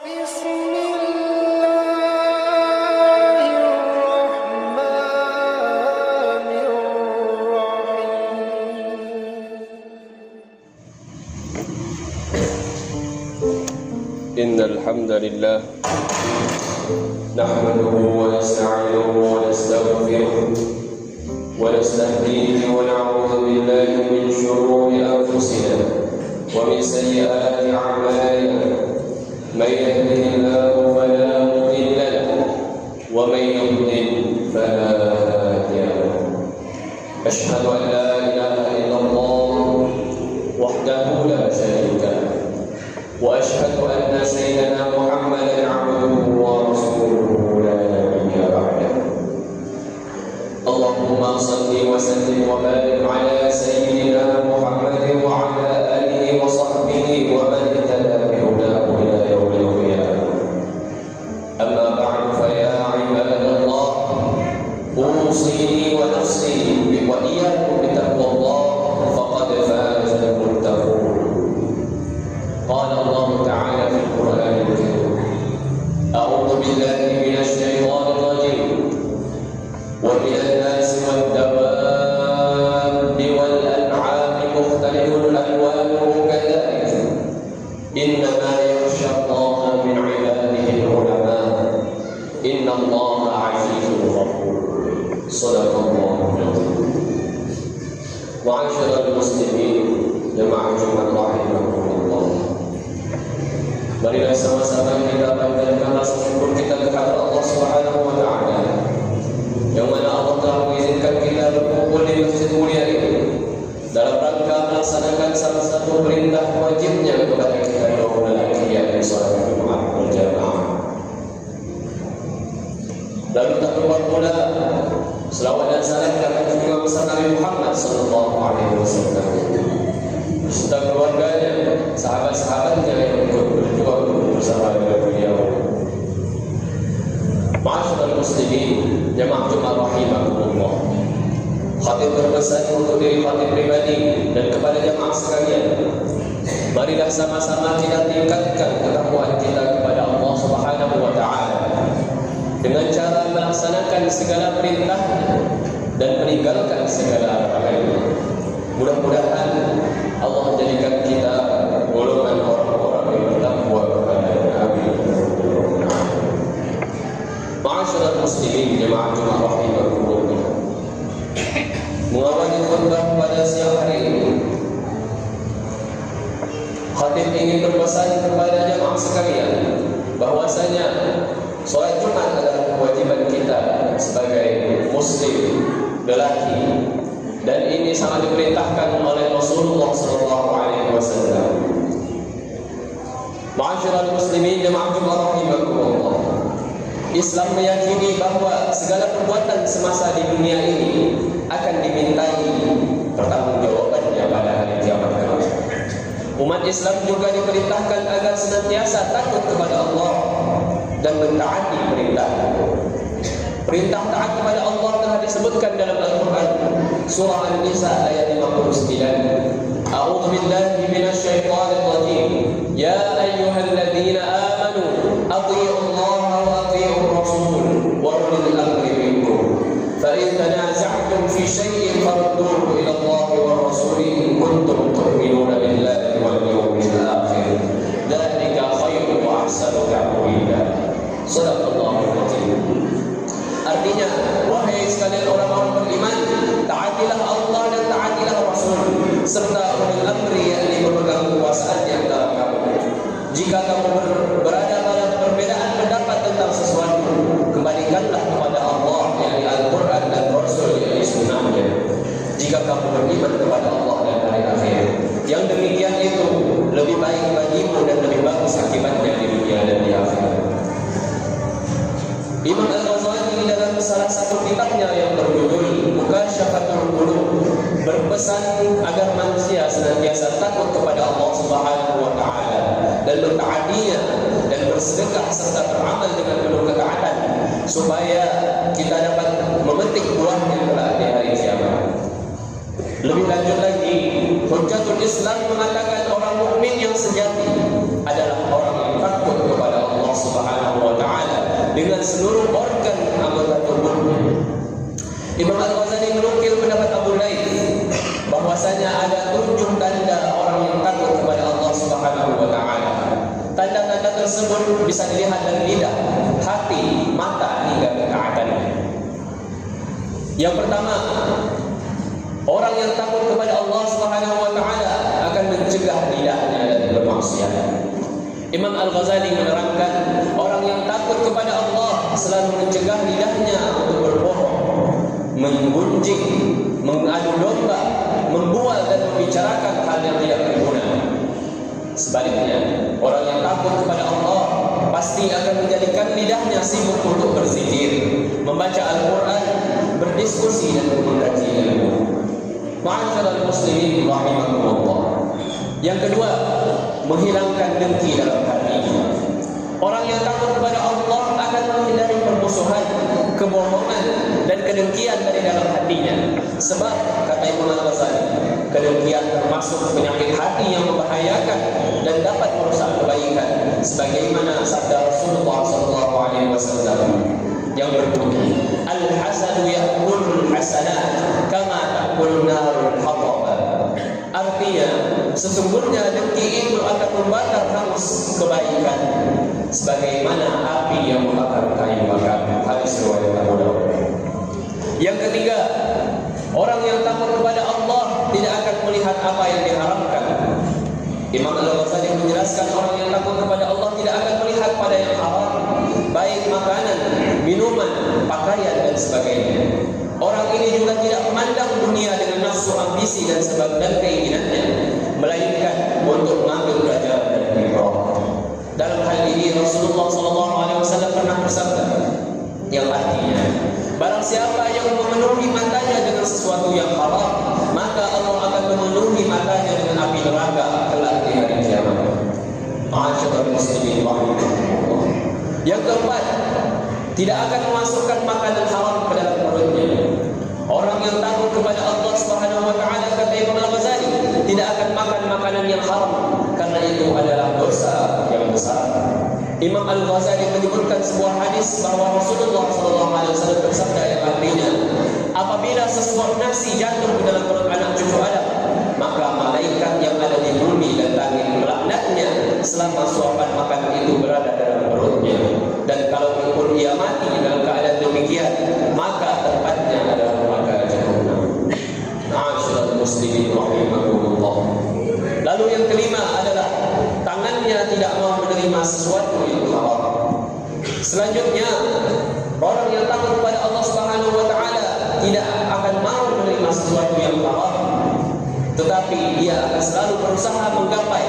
إن الحمد لله نحمده ونستعينه ونستغفره ونستهديه ونعوذ بالله من شرور أنفسنا ومن سيئات أعمالنا من يهده الله فلا مضل له ومن يضلل فلا هادي له أشهد أن لا إله إلا الله وحده لا شريك له وأشهد أن سيدنا محمدا عبده ورسوله لا نبي بعده اللهم صل وسلم وبارك على سيدنا محمد وعلى آله وصحبه ومن اهتدى بهداه إلى يوم القيامة أما بعد فيا عباد الله أوصيني ونفسي وإياكم بتقوى الله فقد فاز المتقون قال الله تعالى في القرآن الكريم أعوذ بالله من الشيطان الرجيم ومن الناس والدواب والأنعام مختلف ألوانه كذلك إنما يخشى الله من عباده العلماء إن الله عزيز غفور صدق الله العظيم. معاشر المسلمين جماعة Jumat rahimakumullah, marilah sama-sama kita panjatkan rasa syukur kita kepada Allah Subhanahu wa taala yang mana Allah telah mengizinkan kita berkumpul di masjid mulia ini dalam rangka melaksanakan salah satu perintah wajibnya kepada kita kaum lelaki, yaitu salat Jumat berjamaah. Lalu tak lupa pula selawat dan salam kepada Nabi besar Nabi Muhammad sallallahu alaihi wasallam serta keluarganya, sahabat-sahabatnya yang ikut berjuang bersama dengan beliau. Ma'asyiral muslimin, jemaah Jumat rahimakumullah. Khatib berpesan untuk diri khatib pribadi dan kepada jemaah sekalian, marilah sama-sama kita tingkatkan ketakwaan kita kepada Allah Subhanahu wa taala dengan cara melaksanakan segala perintah dan meninggalkan segala larangan. Mudah-mudahan Allah menjadikan kita golongan orang-orang yang bertakwa kepada Nabi. Ma'asyiral muslimin jemaah Jumat rahimakumullah. Mengawali khutbah pada siang hari ini, khatib ingin berpesan kepada jemaah sekalian bahwasanya salat Jumat adalah kewajiban kita sebagai muslim lelaki, dan ini sangat diperintahkan oleh Rasulullah sallallahu alaihi wasallam. Ma'asyiral muslimin jemaah Jumat rahimakumullah. Islam meyakini bahwa segala perbuatan semasa di dunia ini akan dimintai pertanggungjawabannya pada hari kiamat kelak. Umat Islam juga diperintahkan agar senantiasa takut kepada Allah dan mentaati perintah. Perintah taat kepada Allah telah disebutkan dalam Al-Quran surah An-Nisa ayat 59. A'udzu billahi minasyaitonir rajim. Ya ayyuhalladzina amanu athi'u Allah wa athi'ur rasul wa ulil amri minkum. Fa in tanaza'tum fi shay'in farudduhu ila Allah wa rasul in kuntum tu'minuna billahi wal yawmil akhir. Dzalika khairun wa ahsanu ta'wila. Shadaqallahul azim. Artinya, wahai sekalian orang-orang beriman, taatilah Allah dan taatilah Rasul serta ulil amri yang memegang kekuasaan di antara kamu. Jika kamu berada dalam perbedaan pendapat tentang sesuatu, kembalikanlah kepada Allah yang di Al-Quran dan Rasul yang di sunnahnya. Jika kamu beriman kepada Allah dan hari akhir, yang demikian itu lebih baik bagimu dan lebih bagus akibatnya di dunia dan di akhirat. Imam Al-Ghazali dalam salah satu kitabnya yang berjudul Mukasyafatul Qulub berpesan agar manusia senantiasa takut kepada Allah Subhanahu wa taala dan mentaatinya dan bersedekah serta beramal dengan penuh ketaatan supaya kita dapat memetik buahnya kelak di hari kiamat. Lebih lanjut lagi, Hujjatul Islam mengatakan orang mukmin yang sejati adalah orang yang takut kepada Allah dengan seluruh organ anggota tubuhnya. Imam Al-Ghazali menukil pendapat Abu Laith bahwasanya ada 7 tanda orang yang takut kepada Allah Subhanahu wa taala. Tanda-tanda tersebut bisa dilihat dari lidah, hati, mata hingga kekaatannya. Yang pertama, orang yang takut kepada Allah Subhanahu wa taala akan mencegah lidahnya dari bermaksiat. Imam Al-Ghazali menerangkan, orang yang takut kepada Allah selalu mencegah lidahnya untuk berbohong, menggunjing, mengadu domba, membual dan membicarakan hal yang tidak berguna. Sebaliknya, orang yang takut kepada Allah pasti akan menjadikan lidahnya sibuk untuk berzikir, membaca Al-Quran, berdiskusi dan mengkaji ilmu. Ma'asyiral muslimin rahimakumullah. Yang kedua, menghilangkan dengki dalam hatinya. Orang yang takut kepada Allah akan menghindari permusuhan, kebohongan dan kedengkian dari dalam hatinya. Sebab kata Imam Al-Ghazali, kedengkian termasuk penyakit hati yang membahayakan dan dapat merusak kebaikan. Sebagaimana sabda Rasulullah SAW yang berbunyi, Al-hasadu ya'kulul hasanat kama ta'kulun narul hatab. Artinya, sesungguhnya dengki itu akan membakar hangus kebaikan sebagaimana api yang membakar kayu bakar. Hadis riwayat Abu Dawud. Yang ketiga, orang yang takut kepada Allah tidak akan melihat apa yang diharamkan. Imam Al-Ghazali menjelaskan, orang yang takut kepada Allah tidak akan melihat pada yang haram, baik makanan, minuman, pakaian dan sebagainya. Orang ini juga tidak memandang dunia dengan nafsu, ambisi dan sebab dan keinginannya, melainkan untuk mengambil pelajaran dari Allah. Dalam hal ini Rasulullah SAW pernah bersabda yang artinya, barang siapa yang memenuhi matanya dengan sesuatu yang haram, maka Allah akan memenuhi matanya dengan api neraka kelak di hari kiamat. Ma'asyiral muslimin rahimakumullah. Yang keempat, tidak akan memasukkan makanan haram ke dalam perutnya. Orang yang takut kepada Allah Subhanahu wa taala, kata Imam Al-Ghazali, tidak akan makan makanan yang haram karena itu adalah dosa yang besar. Imam Al-Ghazali menyebutkan sebuah hadis bahwa Rasulullah SAW bersabda yang artinya, apabila sesuap nasi jatuh ke dalam perut anak cucu Adam, maka malaikat yang ada di bumi dan langit melaknatnya selama suapan makanan itu berada dalam perutnya. Dan kalau pun ia mati dalam keadaan demikian, maka tempatnya adalah neraka Jahannam. Ma'asyiral muslimin rahimakumullah. Lalu yang kelima adalah tangannya tidak mau menerima sesuatu yang haram. Selanjutnya, orang yang takut kepada Allah Subhanahu wa taala tidak akan mau menerima sesuatu yang haram, tetapi dia akan selalu berusaha menggapai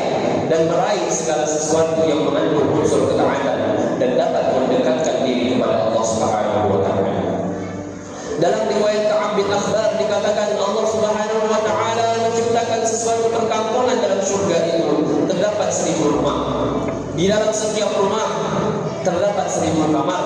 dan meraih segala sesuatu yang mengandung unsur ketaatan dan dapat mendekatkan diri kepada Allah Subhanahu wa taala. Dalam riwayat Ka'ab bin Akhbar dikatakan, Allah Subhanahu wa taala menciptakan sesuatu perkampungan dalam surga itu terdapat 1000 rumah. Di dalam setiap rumah terdapat 1000 kamar.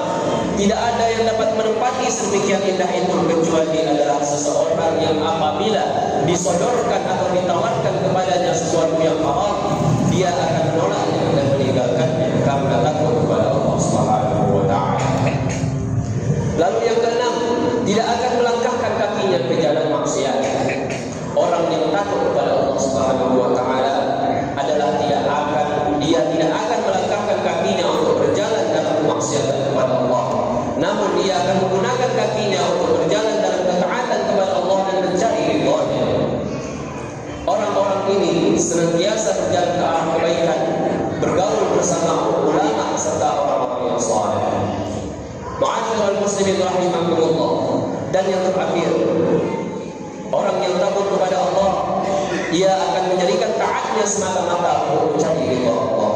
Tidak ada yang dapat menempati sedemikian indah itu kecuali adalah seseorang yang apabila disodorkan atau ditawarkan kepadanya sesuatu yang haram, dia akan menolaknya dan meninggalkannya karena takut kepada Allah Subhanahu wa taala. Lalu yang keenam, tidak akan melangkahkan kakinya ke jalan maksiat. Orang yang takut kepada Allah Subhanahu wa taala adalah dia tidak akan melangkahkan kakinya untuk berjalan dalam kemaksiatan kepada Allah. Namun dia akan menggunakan kakinya untuk berjalan dalam ketaatan kepada Allah dan mencari ridha-Nya. Orang-orang ini senantiasa berjalan ke arah kebaikan, bergaul bersama ulama serta orang-orang yang saleh. Ma'asyiral muslimin rahimakumullah. Dan yang terakhir, orang yang takut kepada Allah, ia akan menjadikan taatnya semata-mata untuk mencari ridha Allah.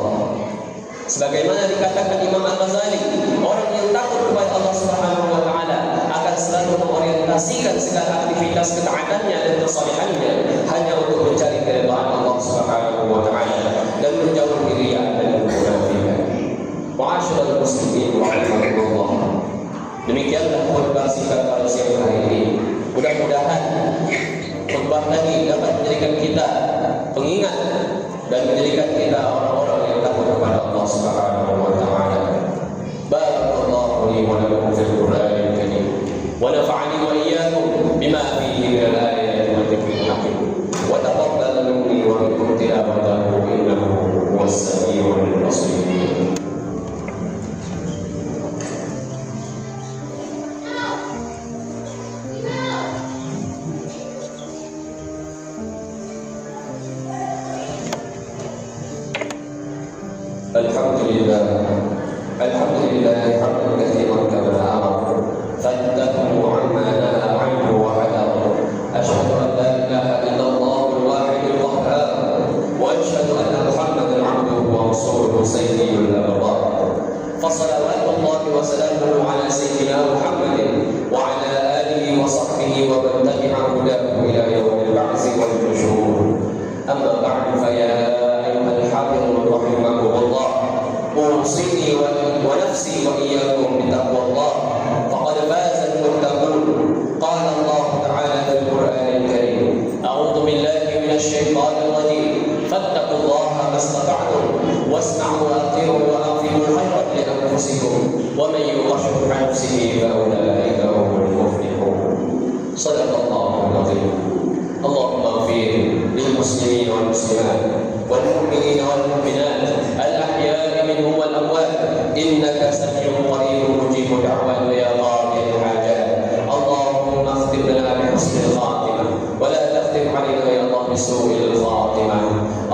Sebagaimana dikatakan Imam Al-Ghazali, orang yang takut kepada Allah Subhanahu wa taala akan selalu mengorientasikan segala aktivitas ketaatannya dan kesalehannya hanya untuk mencari keridhaan Allah Subhanahu wa taala dan menjauhi riya dan kemunafikan. Ma'asyiral muslimin rahimakumullah. Demikianlah khutbah singkat pada siang hari ini. Mudah-mudahan khutbah tadi dapat menjadikan kita pengingat dan menjadikan kita orang-orang yang takut kepada Allah Subhanahu wa taala. Barakallahu والسلام. الحمد لله حمدا كثيرا كما أمر فانتهوا عما نهى عنه وحذر. أشهد أن لا إله إلا الله الواحد القهار وأشهد أن محمدا عبده ورسوله سيدي الأبرار. فصلوات الله وسلامه على سيدنا محمد وعلى آله وصحبه ومن تبع هداه إلى يوم البعث والنشور. أما بعد فيا أيها الحاضرون رحمكم الله، أوصيني ونفسي وإياكم بتقوى الله، فقد فاز المتقون. قال الله تعالى في القرآن الكريم: أعوذ بالله من الشيطان الرجيم، فاتقوا الله ما استطعتم واسمعوا وأطيعوا وأنفقوا خيرا لأنفسكم ومن يوق شح نفسه فأولئك هم المفلحون. صدق الله العظيم. اللهم اغفر للمسلمين والمسلمات والمؤمنين والمؤمنات الأحياء منهم والأموات إنك سميع قريب مجيب دعوات يا قاضي الحاجات. اللهم اختم لنا بحسن الخاتمة ولا تختم علينا يا الله بسوء الخاتمة.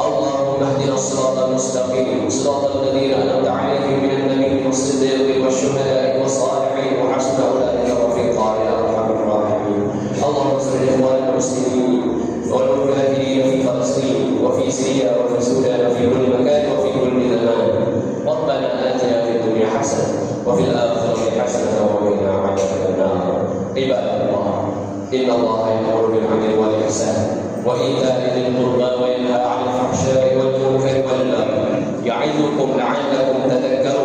اللهم اهدنا الصراط المستقيم صراط الذين أنعمت عليهم من النبيين والصديقين والشهداء والصالحين وحسن أولئك رفيقا يا أرحم الراحمين. اللهم انصر إخواننا المسلمين والمجاهدين في فلسطين وفي سوريا وفي السودان وفي كل مكان وفي كل زمان. ربنا آتنا في الدنيا حسنة وفي الآخرة حسنة وقنا عذاب النار. عباد الله، إن الله يأمر بالعدل والإحسان وإيتاء ذي القربى وينهى عن الفحشاء والمنكر والبغي يعظكم لعلكم تذكرون.